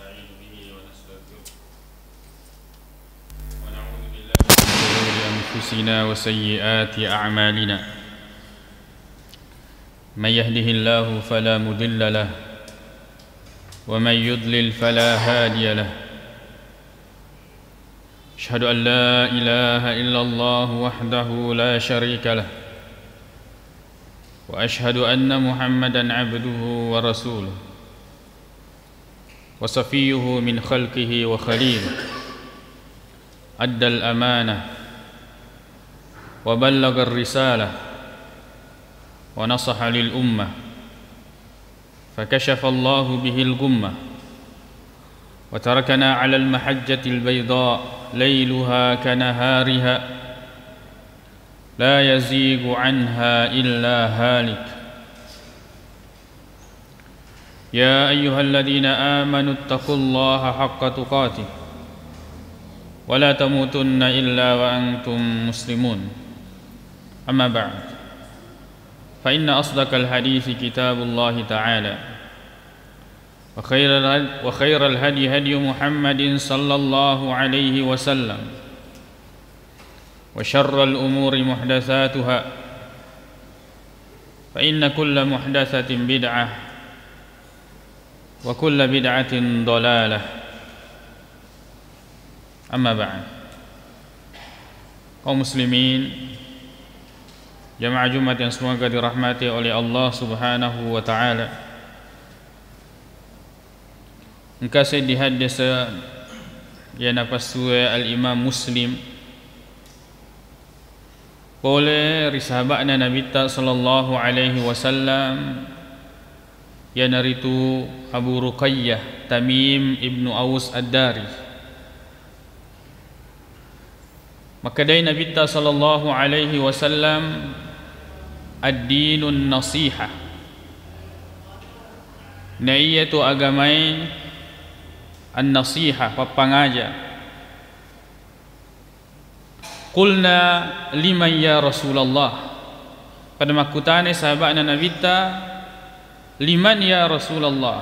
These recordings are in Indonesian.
ونستعين به ونستغفره ونعوذ بالله من شرور أنفسنا وسيئات أعمالنا من يهده الله فلا مضل له ومن يضلل فلا هادي له أشهد أن لا إله إلا الله وحده لا شريك له وأشهد أن محمدًا عبده ورسوله وصفيه من خلقه وخليله أدى الأمانة وبلغ الرسالة ونصح للأمة فكشف الله به الغمة وتركنا على المحجة البيضاء ليلها كنهارها لا يزيغ عنها إلا هالك يا أيها الذين آمنوا اتقوا الله حق تقاته ولا تموتن إلا وأنتم مسلمون أما بعد فإن أصدق الحديث كتاب الله تعالى وخير الهدي هدي محمد صلى الله عليه وسلم وشر الأمور محدثاتها فإن كل محدثة بدعة وكل بدعة ضلالة أما بعد kaum muslimin jamaah Jumat yang semoga dirahmati oleh Allah Subhanahu wa taala. Engkau di hadis yang napasue al-Imam Muslim oleh risahabana Nabi sallallahu alaihi wasallam yang naritu Abu Ruqayyah Tamim ibnu Aus ad-Dari. Maka dari Nabi sallallahu alaihi wasallam ad-dinun nasiha, naitu agamai an-nasiha, papangaja. Qulna liman ya Rasulullah, pada makutane sahabatna Nabi liman ya Rasulullah,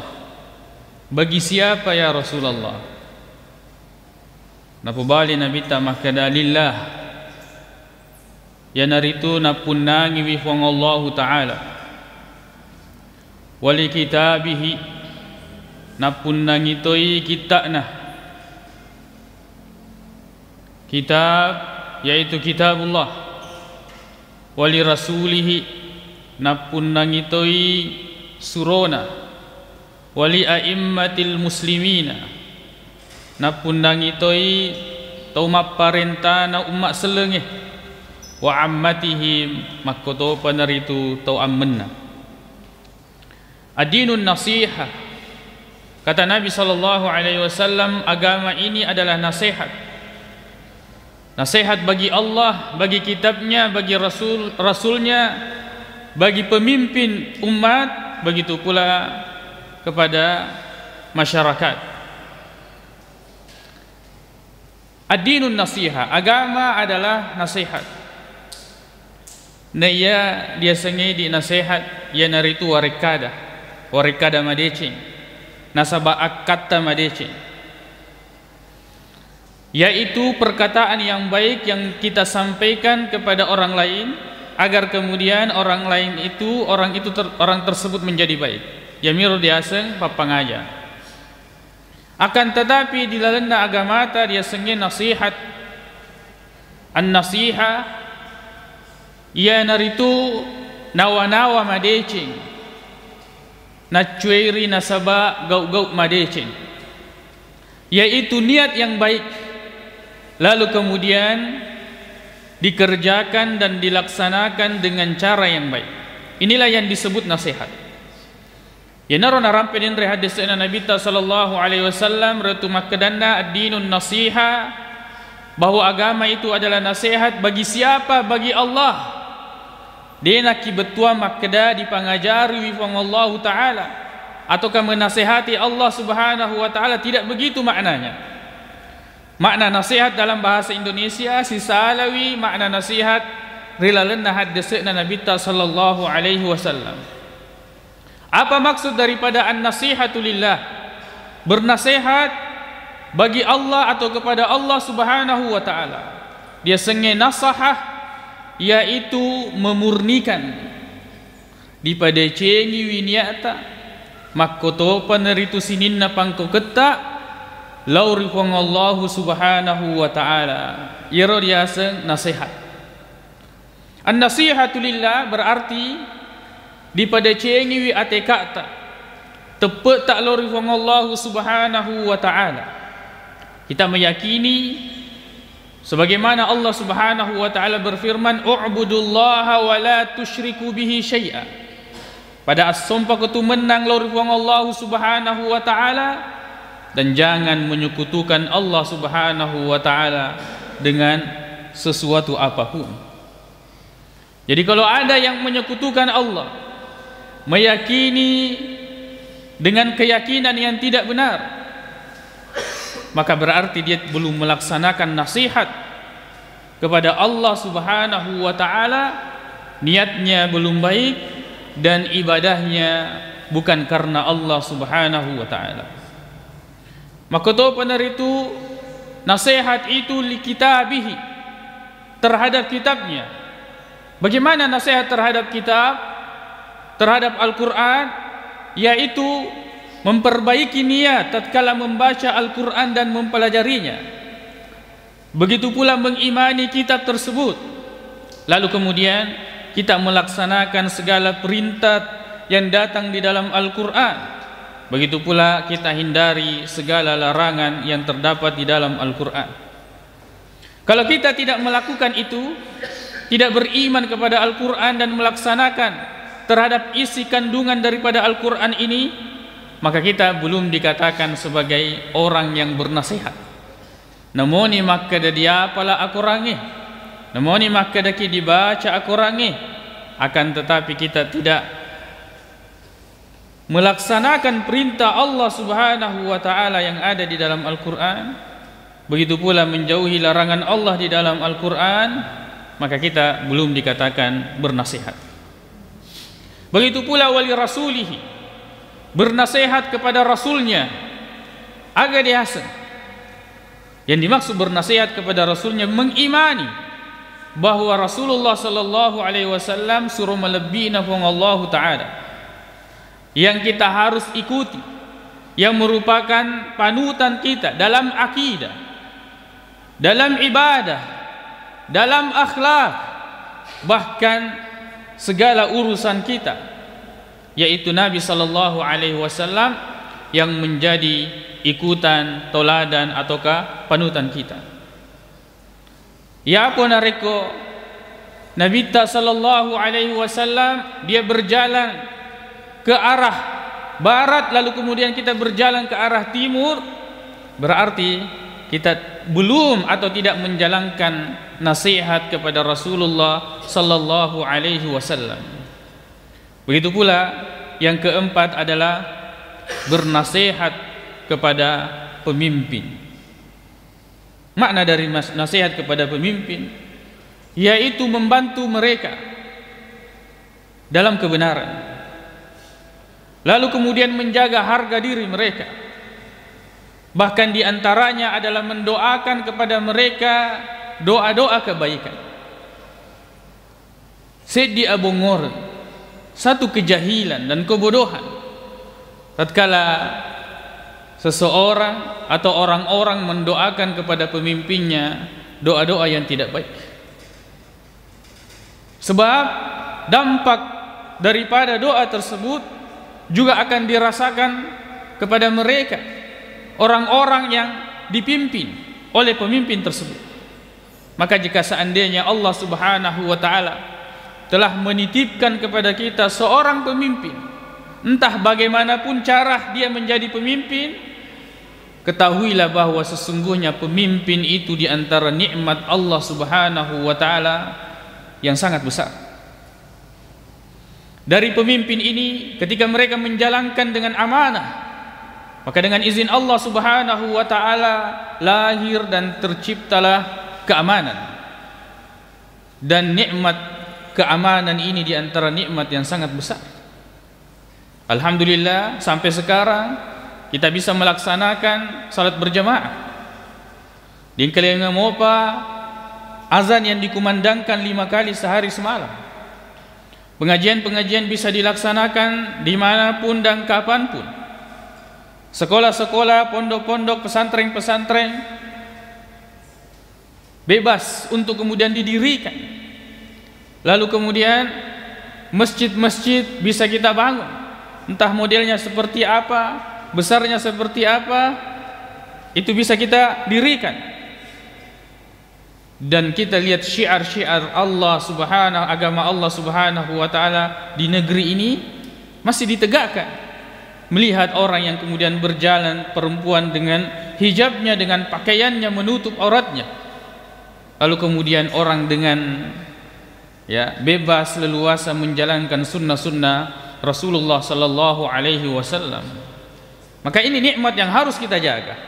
bagi siapa ya Rasulullah? Napubali Nabi maka dalillah ya naritu napunangi wifang Allah Ta'ala wali kitabihi napunangi toi kitabna, kitab yaitu kitabullah, wali rasulihi napunangitoi surona, wali a'immatil muslimina napunangitoi tauma parentana umat selengeh, wa ammatihim makoto panaritu tau ammenna. Adinun nasiha, kata Nabi sallallahu alaihi wasallam, agama ini adalah nasihat. Nasihat bagi Allah, bagi kitabnya, bagi rasulnya, bagi pemimpin umat, begitu pula kepada masyarakat. Ad-dinun nasiha, agama adalah nasihat. Naya dia sengai di nasihat ya naritu warikada madecing, nasaba akata madecing, yaitu perkataan yang baik yang kita sampaikan kepada orang lain agar kemudian orang tersebut menjadi baik. Yamiru diaseng papangaja. Akan tetapi di dalam agama dia sengi nasihat. An-nasiha ia naritu nawa-nawa madecing, nacuiri nasaba gau-gau madecing, yaitu niat yang baik lalu kemudian dikerjakan dan dilaksanakan dengan cara yang baik. Inilah yang disebut nasihat. Ya narona rampedin rehadisna Nabi sallallahu alaihi wasallam ratu makadanda ad-dinun nasiha, bahwa agama itu adalah nasihat bagi siapa? Bagi Allah. Dia nak betua makada dipangajari wifang Allah Ta'ala, ataukah menasihati Allah Subhanahu wa taala? Tidak begitu maknanya. Makna nasihat dalam bahasa Indonesia sisalawi makna nasihat rilalenna hadisna Nabi sallallahu alaihi wasallam. Apa maksud daripada an-nasihatu lillah? bernasihat bagi Allah atau kepada Allah Subhanahu wa taala. Dia sengai nasahah, yaitu memurnikan daripada cengi winiata makoto paneritu sininna pangko ketta lauri wong Allah Subhanahu wa taala. Yero dia seng nasihat. An-nasihatu lillah berarti daripada cengi wi atekata tepuk tak lauri wong Allah Subhanahu wa taala. Kita meyakini sebagaimana Allah Subhanahu wa taala berfirman, "U'budullaha wa la tusyriku bihi syai'a." Pada as-sumpah ketu menang lauri wong Allah Subhanahu wa taala, dan jangan menyekutukan Allah Subhanahu wa taala dengan sesuatu apapun. Jadi kalau ada yang menyekutukan Allah, meyakini dengan keyakinan yang tidak benar, maka berarti dia belum melaksanakan nasihat kepada Allah Subhanahu wa taala, niatnya belum baik dan ibadahnya bukan karena Allah Subhanahu wa taala. Maka tu benar itu nasihat itu li kitabihi, terhadap kitabnya. Bagaimana nasihat terhadap kitab, terhadap Al-Qur'an? Yaitu memperbaiki niat tatkala membaca Al-Qur'an dan mempelajarinya. Begitu pula mengimani kitab tersebut. Lalu kemudian kita melaksanakan segala perintah yang datang di dalam Al-Qur'an. Begitu pula kita hindari segala larangan yang terdapat di dalam Al-Qur'an. Kalau kita tidak melakukan itu, tidak beriman kepada Al-Qur'an dan melaksanakan terhadap isi kandungan daripada Al-Qur'an ini, maka kita belum dikatakan sebagai orang yang bernasihat. Namoni maka dia pala akurangi, namoni maka daki dibaca akurangi, akan tetapi kita tidak melaksanakan perintah Allah Subhanahu wa taala yang ada di dalam Al-Qur'an, begitu pula menjauhi larangan Allah di dalam Al-Qur'an, maka kita belum dikatakan bernasihat. Begitu pula wali rasulihi, bernasihat kepada rasulnya agar dihasan. Yang dimaksud bernasihat kepada rasulnya, mengimani bahwa Rasulullah sallallahu alaihi wasallam suruh melebihna wong Allah taala, yang kita harus ikuti, yang merupakan panutan kita dalam akidah, dalam ibadah, dalam akhlak, bahkan segala urusan kita, yaitu Nabi sallallahu alaihi wasallam yang menjadi ikutan, toladan ataukah panutan kita. Ya apa nareko Nabi sallallahu alaihi wasallam dia berjalan ke arah barat, lalu kemudian kita berjalan ke arah timur, berarti kita belum atau tidak menjalankan nasihat kepada Rasulullah sallallahu alaihi wasallam. Begitu pula yang keempat adalah bernasihat kepada pemimpin. Makna dari nasihat kepada pemimpin yaitu membantu mereka dalam kebenaran, lalu kemudian menjaga harga diri mereka. Bahkan diantaranya adalah mendoakan kepada mereka doa-doa kebaikan. Sedi abongor, satu kejahilan dan kebodohan tatkala seseorang atau orang-orang mendoakan kepada pemimpinnya doa-doa yang tidak baik. Sebab dampak daripada doa tersebut juga akan dirasakan kepada mereka, orang-orang yang dipimpin oleh pemimpin tersebut. Maka jika seandainya Allah Subhanahu wa taala telah menitipkan kepada kita seorang pemimpin, entah bagaimanapun cara dia menjadi pemimpin, ketahuilah bahwa sesungguhnya pemimpin itu di antara nikmat Allah Subhanahu wa taala yang sangat besar. Dari pemimpin ini ketika mereka menjalankan dengan amanah, maka dengan izin Allah Subhanahu wa taala lahir dan terciptalah keamanan. Dan nikmat keamanan ini di antara nikmat yang sangat besar. Alhamdulillah sampai sekarang kita bisa melaksanakan salat berjamaah. Di Kelinga Mopa azan yang dikumandangkan 5 kali sehari semalam. Pengajian-pengajian bisa dilaksanakan dimanapun dan kapanpun. Sekolah-sekolah, pondok-pondok, pesantren-pesantren bebas untuk kemudian didirikan. Lalu kemudian masjid-masjid bisa kita bangun, entah modelnya seperti apa, besarnya seperti apa, itu bisa kita dirikan. Dan kita lihat syiar-syiar Allah subhanahu, agama Allah subhanahu wa ta'ala di negeri ini masih ditegakkan. Melihat orang yang kemudian berjalan, perempuan dengan hijabnya, dengan pakaiannya menutup auratnya, lalu kemudian orang dengan bebas leluasa menjalankan sunnah-sunnah Rasulullah sallallahu alaihi wasallam. Maka ini nikmat yang harus kita jaga.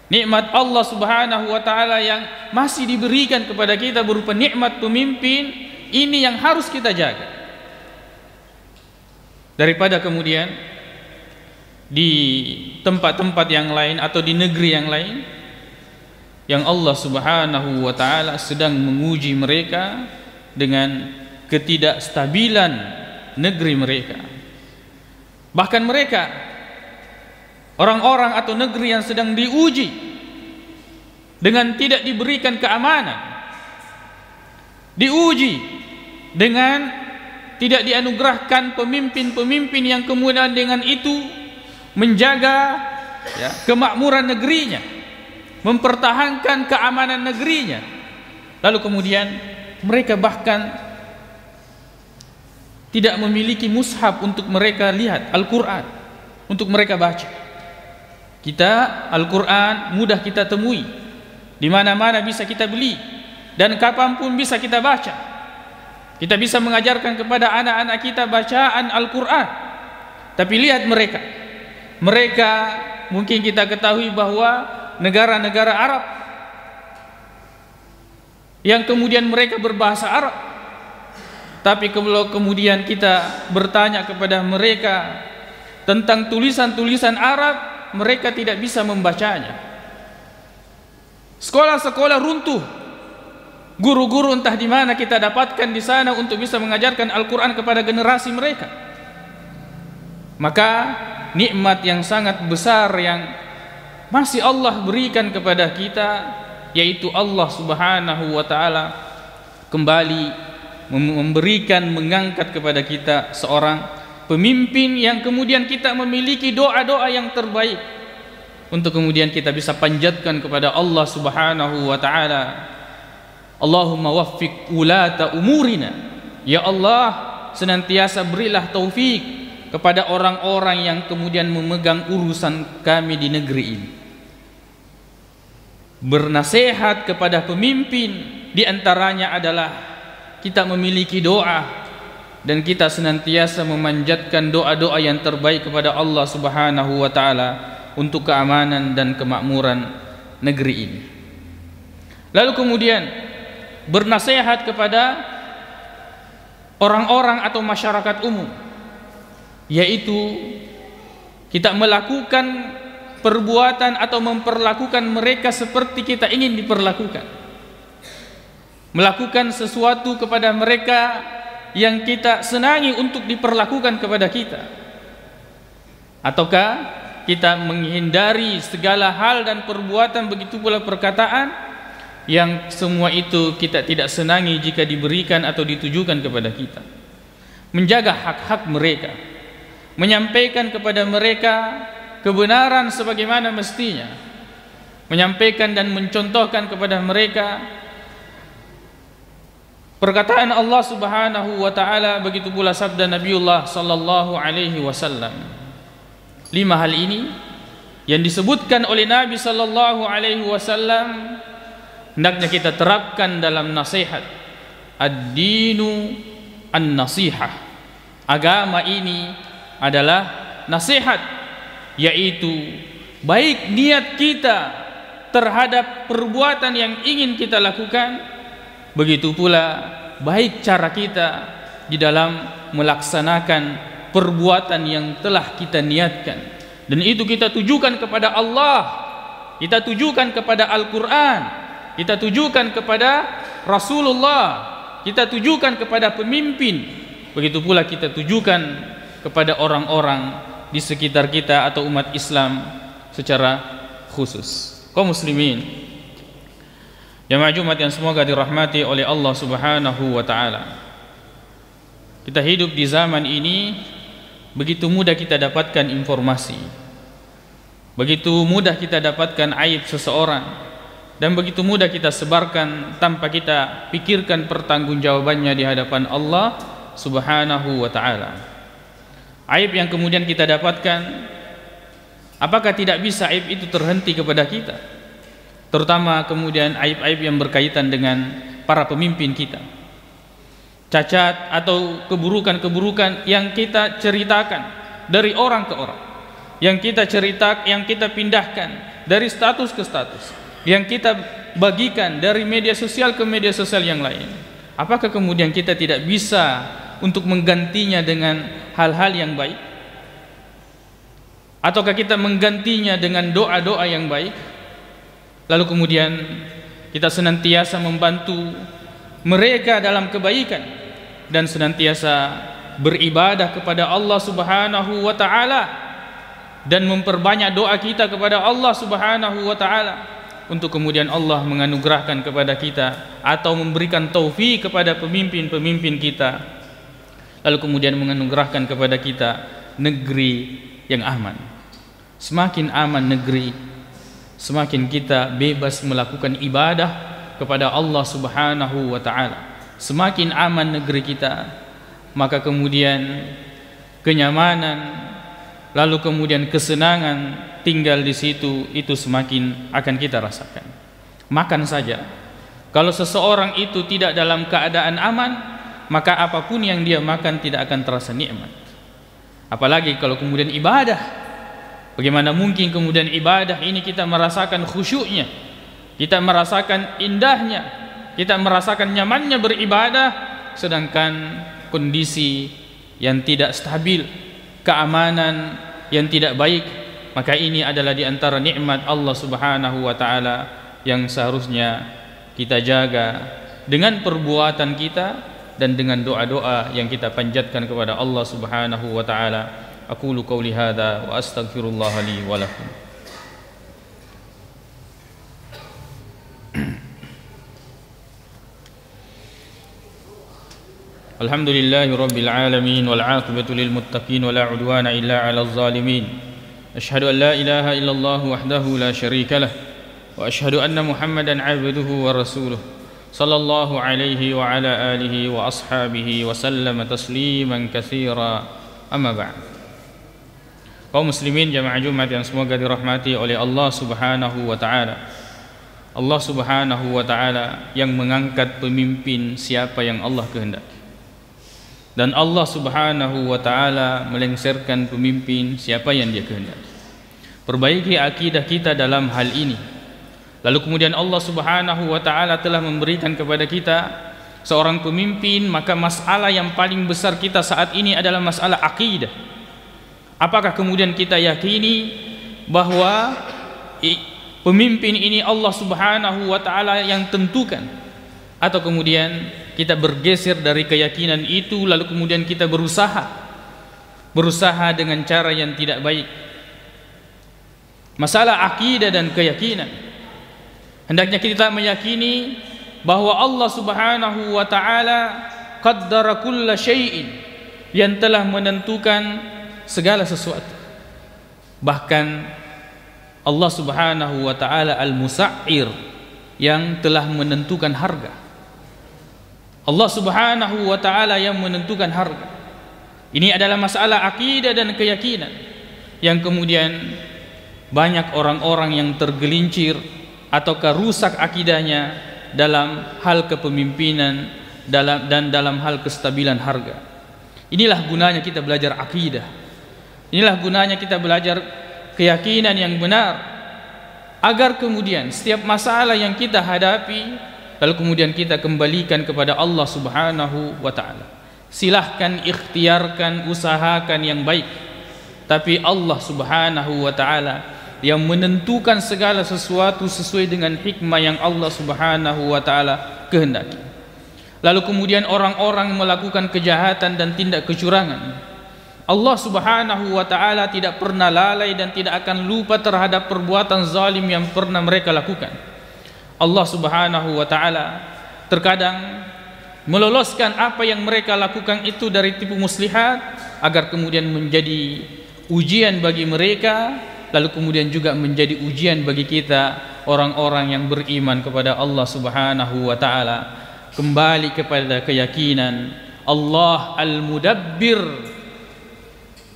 Nikmat Allah subhanahu wa ta'ala yang masih diberikan kepada kita berupa nikmat pemimpin, ini yang harus kita jaga. Daripada kemudian di tempat-tempat yang lain atau di negeri yang lain yang Allah subhanahu wa ta'ala sedang menguji mereka dengan ketidakstabilan negeri mereka. Bahkan mereka, orang-orang atau negeri yang sedang diuji dengan tidak diberikan keamanan, diuji dengan tidak dianugerahkan pemimpin-pemimpin yang kemudian dengan itu menjaga kemakmuran negerinya, mempertahankan keamanan negerinya. Lalu kemudian mereka bahkan tidak memiliki mushaf untuk mereka lihat, Al-Quran untuk mereka baca. Kita Al-Quran mudah kita temui, di mana-mana bisa kita beli, dan kapanpun bisa kita baca. Kita bisa mengajarkan kepada anak-anak kita bacaan Al-Quran. Tapi lihat mereka mungkin kita ketahui bahwa negara-negara Arab yang kemudian mereka berbahasa Arab, tapi kalau kemudian kita bertanya kepada mereka tentang tulisan-tulisan Arab, mereka tidak bisa membacanya. Sekolah-sekolah runtuh, guru-guru entah di mana kita dapatkan di sana untuk bisa mengajarkan Al-Quran kepada generasi mereka. Maka nikmat yang sangat besar yang masih Allah berikan kepada kita, yaitu Allah subhanahu wa ta'ala kembali memberikan, mengangkat kepada kita seorang pemimpin yang kemudian kita memiliki doa-doa yang terbaik untuk kemudian kita bisa panjatkan kepada Allah subhanahu wa ta'ala. Allahumma waffiq ulata umurina, ya Allah, senantiasa berilah taufik kepada orang-orang yang kemudian memegang urusan kami di negeri ini. Bernasihat kepada pemimpin diantaranya adalah kita memiliki doa, dan kita senantiasa memanjatkan doa-doa yang terbaik kepada Allah subhanahu wa ta'ala untuk keamanan dan kemakmuran negeri ini. Lalu kemudian bernasihat kepada orang-orang atau masyarakat umum, yaitu kita melakukan perbuatan atau memperlakukan mereka seperti kita ingin diperlakukan, melakukan sesuatu kepada mereka yang kita senangi untuk diperlakukan kepada kita, ataukah kita menghindari segala hal dan perbuatan, begitu pula perkataan yang semua itu kita tidak senangi jika diberikan atau ditujukan kepada kita. Menjaga hak-hak mereka, menyampaikan kepada mereka kebenaran sebagaimana mestinya, menyampaikan dan mencontohkan kepada mereka perkataan Allah subhanahu wa ta'ala, begitu pula sabda Nabiullah sallallahu alaihi wasallam. 5 hal ini yang disebutkan oleh Nabi sallallahu alaihi wasallam hendaknya kita terapkan dalam nasihat. Ad-dinu an-nasihah. Agama ini adalah nasihat, yaitu baik niat kita terhadap perbuatan yang ingin kita lakukan, begitu pula baik cara kita di dalam melaksanakan perbuatan yang telah kita niatkan. Dan itu kita tujukan kepada Allah, kita tujukan kepada Al-Quran, kita tujukan kepada Rasulullah, kita tujukan kepada pemimpin. Begitu pula kita tujukan kepada orang-orang di sekitar kita atau umat Islam secara khusus. Kaum muslimin, jamaah Jumat yang semoga dirahmati oleh Allah Subhanahu wa taala. Kita hidup di zaman ini, begitu mudah kita dapatkan informasi, begitu mudah kita dapatkan aib seseorang, dan begitu mudah kita sebarkan tanpa kita pikirkan pertanggungjawabannya di hadapan Allah Subhanahu wa ta'ala. Aib yang kemudian kita dapatkan, apakah tidak bisa aib itu terhenti kepada kita? Terutama kemudian aib-aib yang berkaitan dengan para pemimpin kita, cacat atau keburukan-keburukan yang kita ceritakan dari orang ke orang, yang kita ceritakan, yang kita pindahkan dari status ke status, yang kita bagikan dari media sosial ke media sosial yang lain. Apakah kemudian kita tidak bisa untuk menggantinya dengan hal-hal yang baik? Ataukah kita menggantinya dengan doa-doa yang baik? Lalu kemudian kita senantiasa membantu mereka dalam kebaikan dan senantiasa beribadah kepada Allah Subhanahu wa ta'ala, dan memperbanyak doa kita kepada Allah Subhanahu wa ta'ala, untuk kemudian Allah menganugerahkan kepada kita atau memberikan taufik kepada pemimpin-pemimpin kita, lalu kemudian menganugerahkan kepada kita negeri yang aman. Semakin aman negeri, semakin kita bebas melakukan ibadah kepada Allah Subhanahu wa ta'ala. Semakin aman negeri kita, maka kemudian kenyamanan, lalu kemudian kesenangan tinggal di situ, itu semakin akan kita rasakan. Makan saja, kalau seseorang itu tidak dalam keadaan aman, maka apapun yang dia makan tidak akan terasa nikmat. Apalagi kalau kemudian ibadah, bagaimana mungkin kemudian ibadah ini kita merasakan khusyuknya, kita merasakan indahnya, kita merasakan nyamannya beribadah, sedangkan kondisi yang tidak stabil, keamanan yang tidak baik. Maka ini adalah di antara nikmat Allah Subhanahu wa ta'ala yang seharusnya kita jaga dengan perbuatan kita dan dengan doa-doa yang kita panjatkan kepada Allah Subhanahu wa ta'ala. Aqulu qawli hadza wa astaghfirullah li wa lakum. Alhamdulillahi rabbil alamin wal 'aqibatu lil muttaqin wa la 'udwana illa 'alal zalimin. Asyhadu an la ilaha illallah wahdahu la syarika lah wa asyhadu anna Muhammadan 'abduhu wa rasuluh sallallahu alaihi wa ala alihi wa ashabihi wa sallama tasliman katsira. Amma ba'd. Kaum muslimin jamaah Jumat yang semoga dirahmati oleh Allah Subhanahu wa ta'ala. Allah Subhanahu wa ta'ala yang mengangkat pemimpin siapa yang Allah kehendaki, dan Allah Subhanahu wa ta'ala melengsarkan pemimpin siapa yang dia kehendaki. Perbaiki akidah kita dalam hal ini. Lalu kemudian Allah Subhanahu wa ta'ala telah memberikan kepada kita seorang pemimpin, maka masalah yang paling besar kita saat ini adalah masalah akidah. Apakah kemudian kita yakini bahwa pemimpin ini Allah Subhanahu wa ta'ala yang tentukan, atau kemudian kita bergeser dari keyakinan itu, lalu kemudian kita berusaha dengan cara yang tidak baik. Masalah akidah dan keyakinan, hendaknya kita meyakini bahwa Allah Subhanahu wa ta'ala qaddara kulla syai'in, yang telah menentukan segala sesuatu. Bahkan Allah Subhanahu wa ta'ala al-musa'ir, yang telah menentukan harga. Allah Subhanahu wa ta'ala yang menentukan harga. Ini adalah masalah akidah dan keyakinan yang kemudian banyak orang-orang yang tergelincir ataukah rusak akidahnya dalam hal kepemimpinan dan dalam hal kestabilan harga. Inilah gunanya kita belajar akidah. Inilah gunanya kita belajar keyakinan yang benar, agar kemudian setiap masalah yang kita hadapi, lalu kemudian kita kembalikan kepada Allah Subhanahu wa ta'ala. Silahkan ikhtiarkan, usahakan yang baik. tapi Allah Subhanahu wa taala yang menentukan segala sesuatu sesuai dengan hikmah yang Allah Subhanahu wa taala kehendaki. Lalu kemudian orang-orang melakukan kejahatan dan tindak kecurangan, Allah Subhanahu wa taala tidak pernah lalai dan tidak akan lupa terhadap perbuatan zalim yang pernah mereka lakukan. Allah Subhanahu wa taala terkadang meloloskan apa yang mereka lakukan itu dari tipu muslihat agar kemudian menjadi ujian bagi mereka, lalu kemudian juga menjadi ujian bagi kita orang-orang yang beriman kepada Allah Subhanahu wa taala, kembali kepada keyakinan Allah al-mudabbir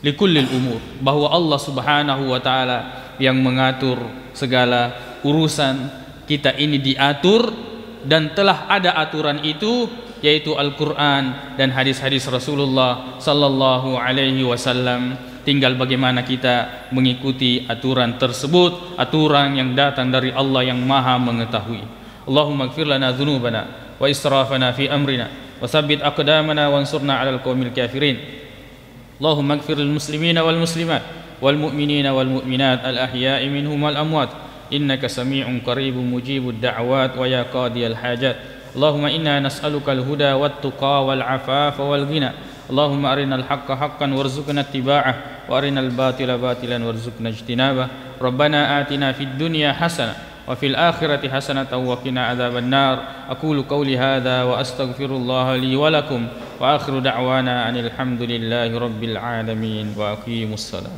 likullil umur, bahwa Allah Subhanahu wa taala yang mengatur segala urusan kita ini diatur, dan telah ada aturan itu, yaitu Al-Quran dan hadis-hadis Rasulullah sallallahu alaihi wasallam. Tinggal bagaimana kita mengikuti aturan tersebut, aturan yang datang dari Allah yang maha mengetahui. Allahumma ighfir lana dhunubana wa israfana fi amrina wa tsabbit aqdamana wansurna 'alal qaumil kafirin. Allahumma ighfir lil muslimina wal muslimat wal mu'minina wal mu'minat al ahya'i minhum wal amwat innaka sami'un qaribun mujibud da'wat wa ya qadiyal hajat. Allahumma inna nas'aluka al huda wat tuqa wal afafa wal ghina. Allahumma arinal haqqa haqqan warzuqna ittiba'ah wa arinal batila batilan warzuqna ijtinabah. Rabbana atina fid dunya hasanah wa fil akhirati hasanatan wa qina adzaban nar. Aqulu qawli hadza wa astaghfirullah li wa lakum wa akhiru da'wana anil hamdulillahi rabbil alamin wa aqimus salam.